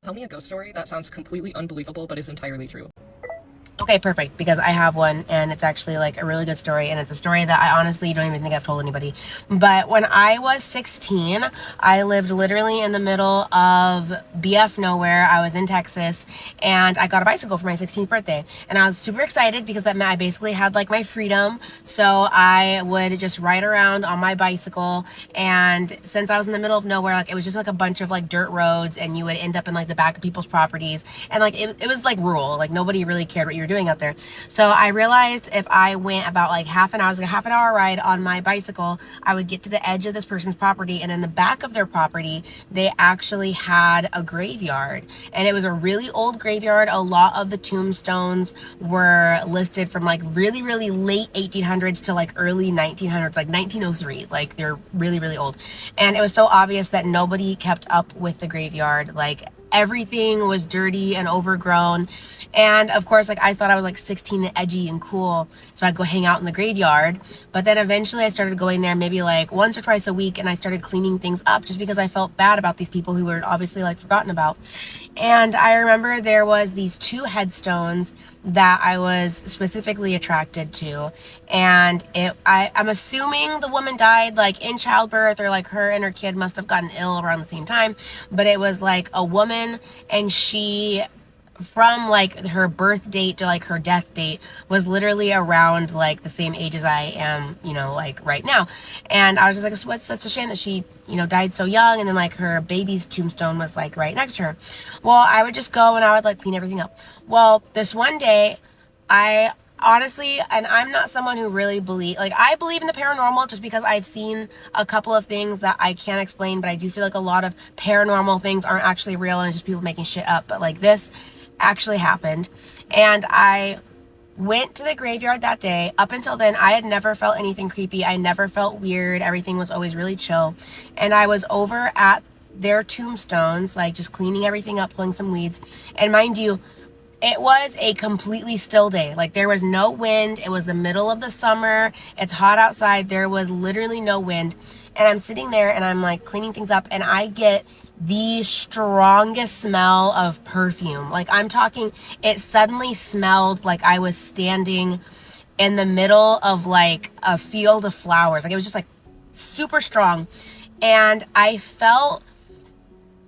Tell me a ghost story that sounds completely unbelievable but is entirely true. Okay, perfect, because I have one and it's actually like a really good story, and it's a story that I honestly don't even think I've told anybody. But when I was 16, I lived literally in the middle of BF nowhere. I was in Texas and I got a bicycle for my 16th birthday, and I was super excited because that meant I basically had like my freedom. So I would just ride around on my bicycle, and since I was in the middle of nowhere, like it was just like a bunch of like dirt roads, and you would end up in like the back of people's properties, and like it was like rural, like nobody really cared what you were doing out there. So I realized if I went about like half an hour, it was like a half an hour ride on my bicycle, I would get to the edge of this person's property, and in the back of their property they actually had a graveyard, and it was a really old graveyard. A lot of the tombstones were listed from like really late 1800s to like early 1900s, like 1903. Like they're really old, and it was so obvious that nobody kept up with the graveyard. Like everything was dirty and overgrown. And of course, like I thought I was like 16 and edgy and cool, so I'd go hang out in the graveyard. But then eventually I started going there maybe like once or twice a week, and I started cleaning things up just because I felt bad about these people who were obviously like forgotten about. And I remember there was these two headstones that I was specifically attracted to, and I'm assuming the woman died like in childbirth, or like her and her kid must have gotten ill around the same time. But it was like a woman, and she, from like her birth date to like her death date, was literally around like the same age as I am, you know, like right now. And I was just like, what's such a shame that she, you know, died so young, and then like her baby's tombstone was like right next to her. Well, I would just go and I would like clean everything up. Well, this one day, I honestly, and I'm not someone who really I believe in the paranormal just because I've seen a couple of things that I can't explain, but I do feel like a lot of paranormal things aren't actually real and it's just people making shit up. But like this actually happened, and I went to the graveyard that day. Up until then, I had never felt anything creepy. I never felt weird. Everything was always really chill. And I was over at their tombstones, like just cleaning everything up, pulling some weeds. And mind you, it was a completely still day. Like there was no wind. It was the middle of the summer. It's hot outside. There was literally no wind. And I'm sitting there and I'm like cleaning things up, and I get the strongest smell of perfume. Like I'm talking, it suddenly smelled like I was standing in the middle of like a field of flowers. Like it was just like super strong. And I felt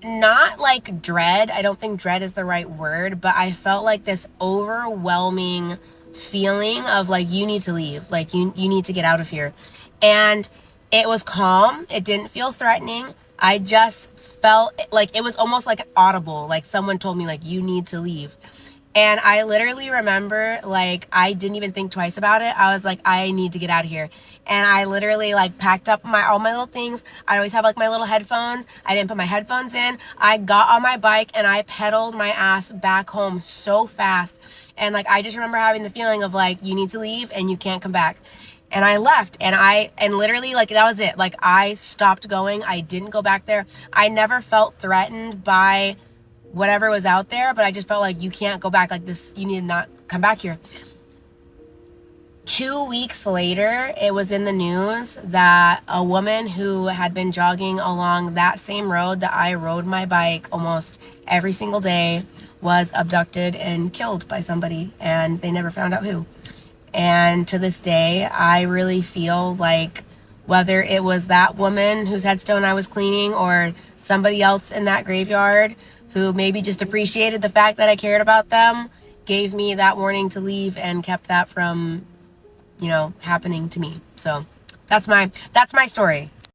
not like dread. I don't think dread is the right word, but I felt like this overwhelming feeling of like, you need to leave. Like you need to get out of here. And it was calm. It didn't feel threatening. I just felt like it was almost like audible. Like someone told me like, you need to leave. And I literally remember like, I didn't even think twice about it. I was like, I need to get out of here. And I literally like packed up all my little things. I always have like my little headphones. I didn't put my headphones in. I got on my bike and I pedaled my ass back home so fast. And like, I just remember having the feeling of like, you need to leave and you can't come back. And I left, and literally like that was it. Like I stopped going. I didn't go back there. I never felt threatened by whatever was out there, but I just felt like, you can't go back like this. You need to not come back here. 2 weeks later, it was in the news that a woman who had been jogging along that same road that I rode my bike almost every single day was abducted and killed by somebody, and they never found out who. And to this day, I really feel like whether it was that woman whose headstone I was cleaning, or somebody else in that graveyard who maybe just appreciated the fact that I cared about them, gave me that warning to leave and kept that from, you know, happening to me. So that's my story.